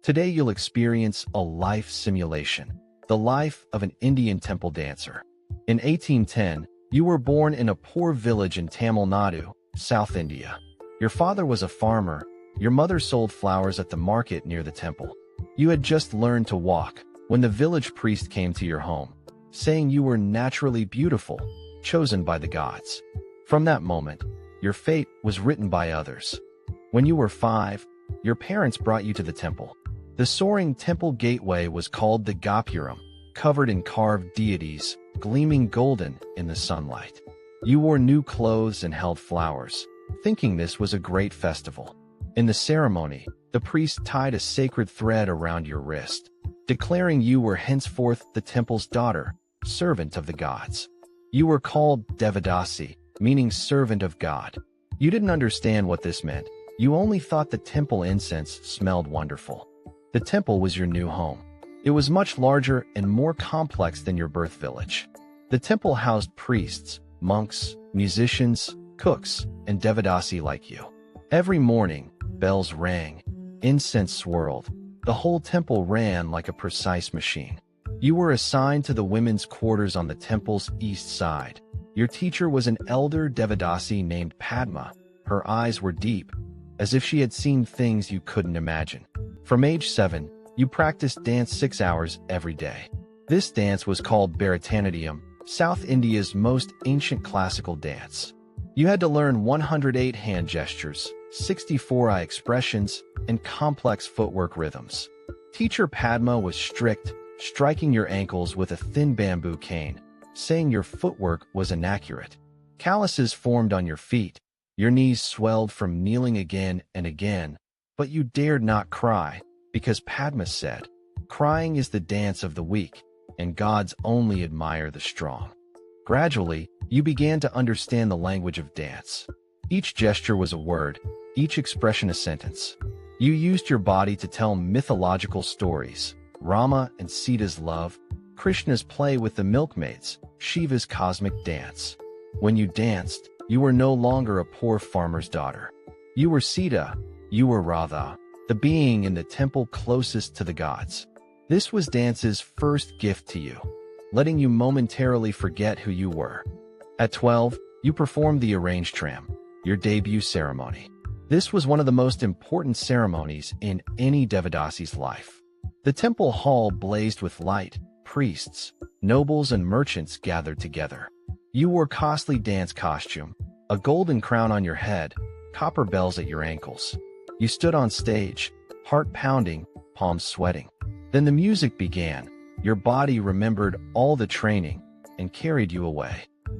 Today you'll experience a life simulation, the life of an Indian temple dancer. In 1810, you were born in a poor village in Tamil Nadu, South India. Your father was a farmer, your mother sold flowers at the market near the temple. You had just learned to walk when the village priest came to your home, saying you were naturally beautiful, chosen by the gods. From that moment, your fate was written by others. When you were 5, your parents brought you to the temple. The soaring temple gateway was called the Gopuram, covered in carved deities, gleaming golden in the sunlight. You wore new clothes and held flowers, thinking this was a great festival. In the ceremony, the priest tied a sacred thread around your wrist, declaring you were henceforth the temple's daughter, servant of the gods. You were called Devadasi, meaning servant of God. You didn't understand what this meant. You only thought the temple incense smelled wonderful. The temple was your new home. It was much larger and more complex than your birth village. The temple housed priests, monks, musicians, cooks, and Devadasi like you. Every morning, bells rang, incense swirled. The whole temple ran like a precise machine. You were assigned to the women's quarters on the temple's east side. Your teacher was an elder Devadasi named Padma. Her eyes were deep, as if she had seen things you couldn't imagine. From age 7, you practiced dance 6 hours every day. This dance was called Bharatanatyam, South India's most ancient classical dance. You had to learn 108 hand gestures, 64 eye expressions, and complex footwork rhythms. Teacher Padma was strict, striking your ankles with a thin bamboo cane, saying your footwork was inaccurate. Calluses formed on your feet. Your knees swelled from kneeling again and again, but you dared not cry, because Padma said, "Crying is the dance of the weak, and gods only admire the strong." Gradually, you began to understand the language of dance. Each gesture was a word, each expression a sentence. You used your body to tell mythological stories, Rama and Sita's love, Krishna's play with the milkmaids, Shiva's cosmic dance. When you danced, you were no longer a poor farmer's daughter. You were Sita, you were Radha, the being in the temple closest to the gods. This was dance's first gift to you, letting you momentarily forget who you were. At 12, you performed the Arangtram, your debut ceremony. This was one of the most important ceremonies in any Devadasi's life. The temple hall blazed with light, priests, nobles, and merchants gathered together. You wore costly dance costume, a golden crown on your head, copper bells at your ankles. You stood on stage, heart pounding, palms sweating. Then the music began. Your body remembered all the training and carried you away.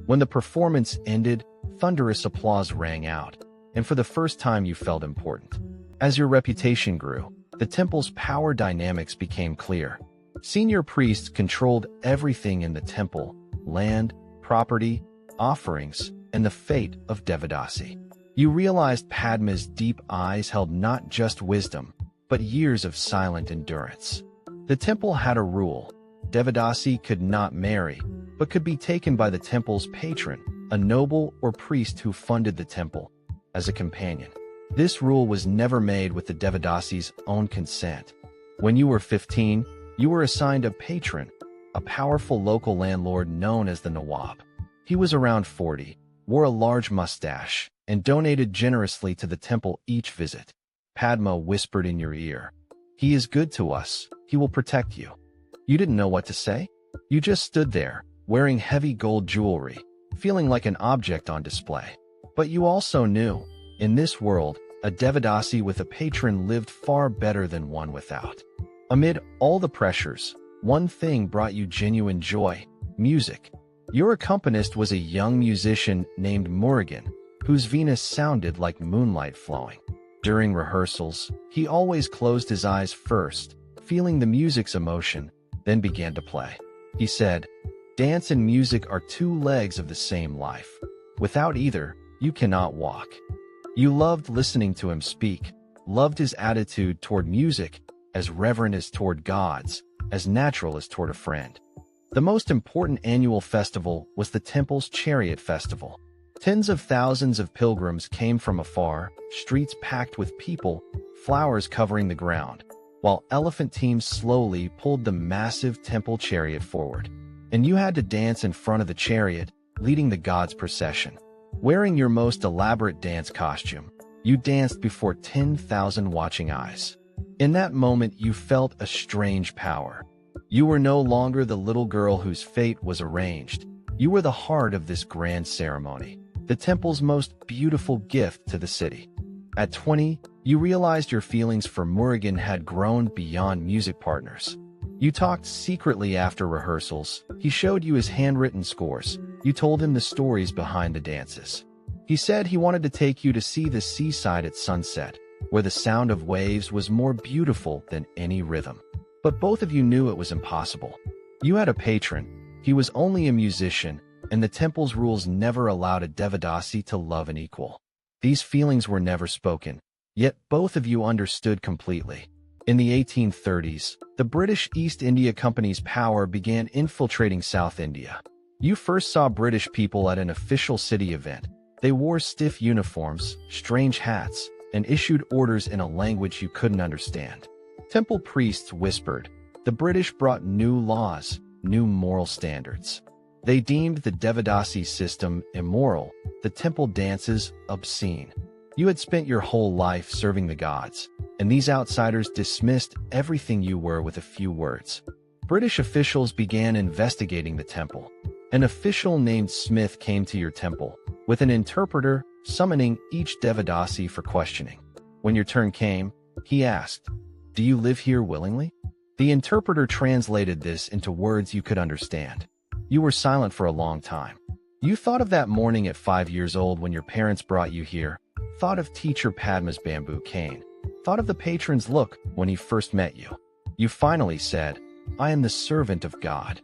When the performance ended, thunderous applause rang out, and for the first time you felt important. As your reputation grew, the temple's power dynamics became clear. Senior priests controlled everything in the temple: land, property, offerings, and the fate of Devadasi. You realized Padma's deep eyes held not just wisdom, but years of silent endurance. The temple had a rule: Devadasi could not marry, but could be taken by the temple's patron, a noble or priest who funded the temple, as a companion. This rule was never made with the Devadasi's own consent. When you were 15, you were assigned a patron, a powerful local landlord known as the Nawab. He was around 40, wore a large mustache, and donated generously to the temple each visit. Padma whispered in your ear, "He is good to us, he will protect you." You didn't know what to say. You just stood there, wearing heavy gold jewelry, feeling like an object on display. But you also knew, in this world, a Devadasi with a patron lived far better than one without. Amid all the pressures, one thing brought you genuine joy: music. Your accompanist was a young musician named Murugan, whose Venus sounded like moonlight flowing. During rehearsals, he always closed his eyes first, feeling the music's emotion, then began to play. He said, "Dance and music are two legs of the same life. Without either, you cannot walk." You loved listening to him speak, loved his attitude toward music, as reverent as toward gods, as natural as toward a friend. The most important annual festival was the temple's Chariot Festival. Tens of thousands of pilgrims came from afar, streets packed with people, flowers covering the ground. while elephant teams slowly pulled the massive temple chariot forward. And you had to dance in front of the chariot, leading the gods' procession. Wearing your most elaborate dance costume, you danced before 10,000 watching eyes. In that moment, you felt a strange power. You were no longer the little girl whose fate was arranged. You were the heart of this grand ceremony, the temple's most beautiful gift to the city. At 20, you realized your feelings for Murugan had grown beyond music partners. You talked secretly after rehearsals. He showed you his handwritten scores. You told him the stories behind the dances. He said he wanted to take you to see the seaside at sunset, where the sound of waves was more beautiful than any rhythm. But both of you knew it was impossible. You had a patron. He was only a musician, and the temple's rules never allowed a Devadasi to love an equal. These feelings were never spoken, yet both of you understood completely. In the 1830s, the British East India Company's power began infiltrating South India. You first saw British people at an official city event. They wore stiff uniforms, strange hats, and issued orders in a language you couldn't understand. Temple priests whispered. The British brought new laws, new moral standards. They deemed the Devadasi system immoral, the temple dances obscene. You had spent your whole life serving the gods, and these outsiders dismissed everything you were with a few words. British officials began investigating the temple. An official named Smith came to your temple, with an interpreter summoning each Devadasi for questioning. When your turn came, he asked, "Do you live here willingly?" The interpreter translated this into words you could understand. You were silent for a long time. You thought of that morning at 5 years old when your parents brought you here, thought of teacher Padma's bamboo cane, thought of the patron's look when he first met you. You finally said, "I am the servant of God."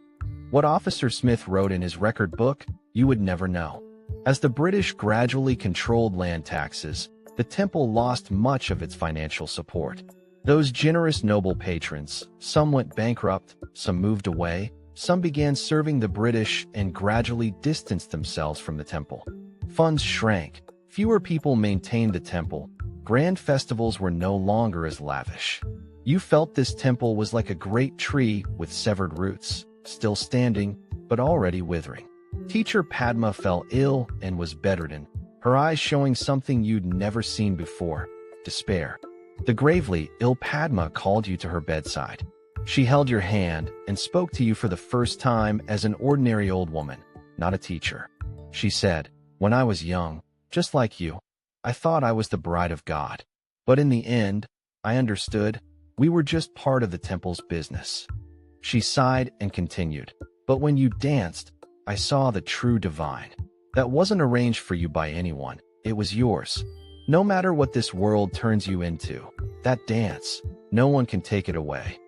What Officer Smith wrote in his record book, you would never know. As the British gradually controlled land taxes, the temple lost much of its financial support. Those generous noble patrons, some went bankrupt, some moved away, some began serving the British and gradually distanced themselves from the temple. Funds shrank, fewer people maintained the temple, grand festivals were no longer as lavish. You felt this temple was like a great tree with severed roots, still standing, but already withering. Teacher Padma fell ill and was bedridden, her eyes showing something you'd never seen before, despair. The gravely ill Padma called you to her bedside. She held your hand and spoke to you for the first time as an ordinary old woman, not a teacher. She said, "When I was young, just like you, I thought I was the bride of God. But in the end, I understood, we were just part of the temple's business." She sighed and continued, "But when you danced, I saw the true divine. That wasn't arranged for you by anyone, it was yours. No matter what this world turns you into, that dance, no one can take it away."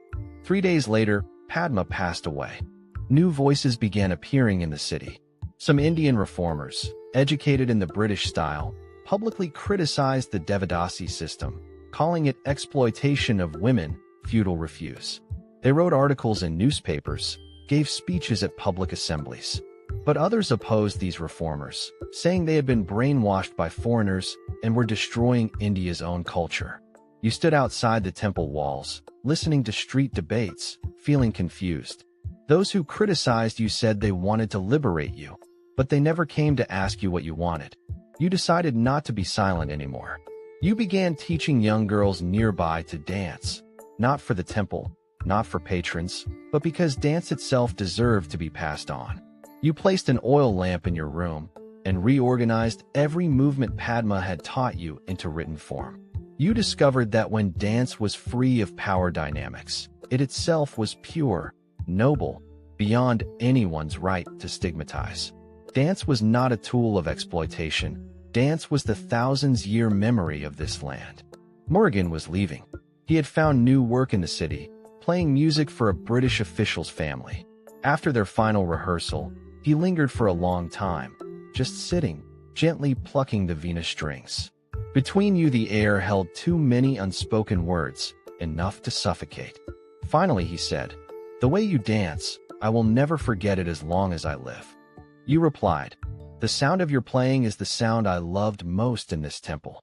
3 days later, Padma passed away. New voices began appearing in the city. Some Indian reformers, educated in the British style, publicly criticized the Devadasi system, calling it exploitation of women, feudal refuse. They wrote articles in newspapers, gave speeches at public assemblies. But others opposed these reformers, saying they had been brainwashed by foreigners and were destroying India's own culture. You stood outside the temple walls, listening to street debates, feeling confused. Those who criticized you said they wanted to liberate you, but they never came to ask you what you wanted. You decided not to be silent anymore. You began teaching young girls nearby to dance, not for the temple, not for patrons, but because dance itself deserved to be passed on. You placed an oil lamp in your room and reorganized every movement Padma had taught you into written form. You discovered that when dance was free of power dynamics, it itself was pure, noble, beyond anyone's right to stigmatize. Dance was not a tool of exploitation. Dance was the thousands-year memory of this land. Murugan was leaving. He had found new work in the city, playing music for a British official's family. After their final rehearsal, he lingered for a long time, just sitting, gently plucking the Venus strings. Between you the air held too many unspoken words, enough to suffocate. Finally he said, "The way you dance, I will never forget it as long as I live." You replied, "The sound of your playing is the sound I loved most in this temple."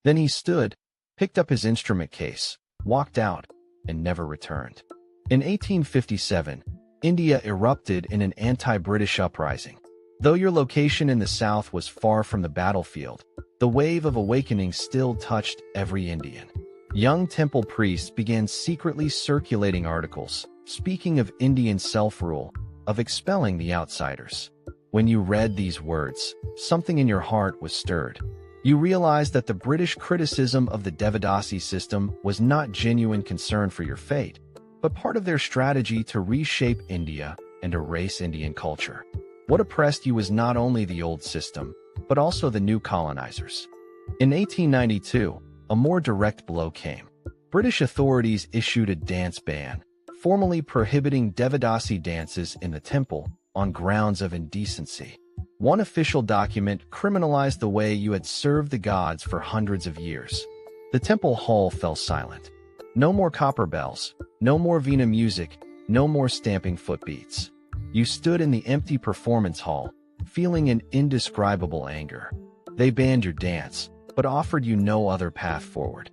Then he stood, picked up his instrument case, walked out, and never returned. In 1857, India erupted in an anti-British uprising. Though your location in the south was far from the battlefield, the wave of awakening still touched every Indian. Young temple priests began secretly circulating articles, speaking of Indian self-rule, of expelling the outsiders. When you read these words, something in your heart was stirred. You realized that the British criticism of the Devadasi system was not genuine concern for your fate, but part of their strategy to reshape India and erase Indian culture. What oppressed you was not only the old system, but also the new colonizers. In 1892, a more direct blow came. British authorities issued a dance ban, formally prohibiting Devadasi dances in the temple on grounds of indecency. One official document criminalized the way you had served the gods for hundreds of years. The temple hall fell silent. No more copper bells, no more Veena music, no more stamping footbeats. You stood in the empty performance hall, feeling an indescribable anger. They banned your dance, but offered you no other path forward.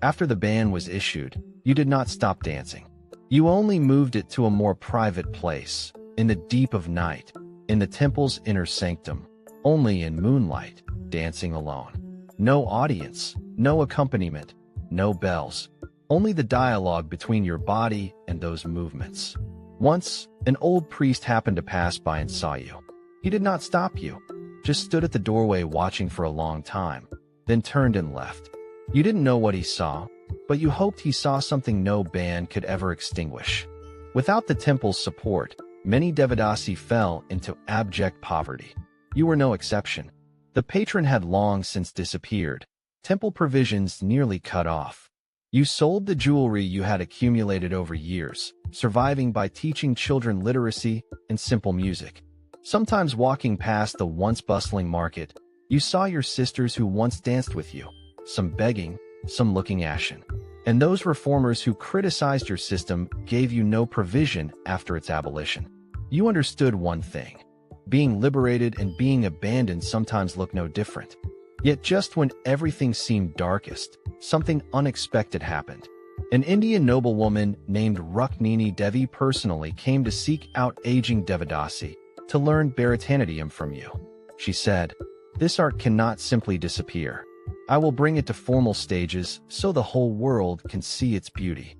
After the ban was issued, you did not stop dancing. You only moved it to a more private place, in the deep of night, in the temple's inner sanctum, only in moonlight, dancing alone. No audience, no accompaniment, no bells, only the dialogue between your body and those movements. Once, an old priest happened to pass by and saw you. He did not stop you, just stood at the doorway watching for a long time, then turned and left. You didn't know what he saw, but you hoped he saw something no ban could ever extinguish. Without the temple's support, many Devadasi fell into abject poverty. You were no exception. The patron had long since disappeared, temple provisions nearly cut off. You sold the jewelry you had accumulated over years, surviving by teaching children literacy and simple music. Sometimes walking past the once bustling market, you saw your sisters who once danced with you, some begging, some looking ashen. And those reformers who criticized your system gave you no provision after its abolition. You understood one thing. Being liberated and being abandoned sometimes look no different. Yet just when everything seemed darkest, something unexpected happened. An Indian noblewoman named Rukmini Devi personally came to seek out aging Devadasi to learn Bharatanatyam from you. She said, "This art cannot simply disappear. I will bring it to formal stages so the whole world can see its beauty."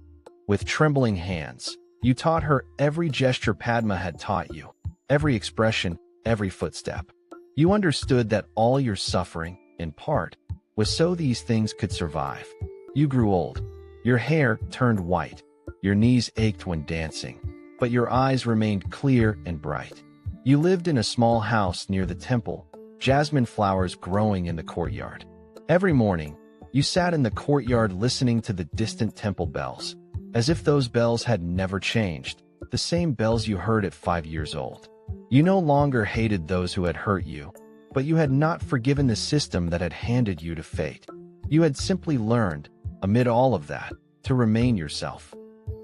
With trembling hands, you taught her every gesture Padma had taught you, every expression, every footstep. You understood that all your suffering, in part, was so these things could survive. You grew old. Your hair turned white. Your knees ached when dancing, but your eyes remained clear and bright. You lived in a small house near the temple, jasmine flowers growing in the courtyard. Every morning, you sat in the courtyard listening to the distant temple bells, as if those bells had never changed, the same bells you heard at 5 years old. You no longer hated those who had hurt you, but you had not forgiven the system that had handed you to fate. You had simply learned, amid all of that, to remain yourself.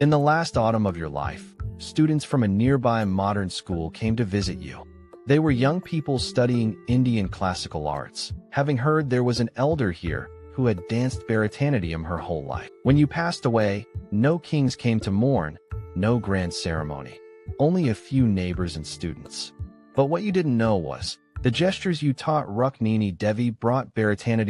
In the last autumn of your life, students from a nearby modern school came to visit you. They were young people studying Indian classical arts, having heard there was an elder here who had danced Bharatanatyam her whole life. When you passed away, no kings came to mourn, no grand ceremony, only a few neighbors and students. But what you didn't know was, the gestures you taught Rukmini Devi brought Bharatanatyam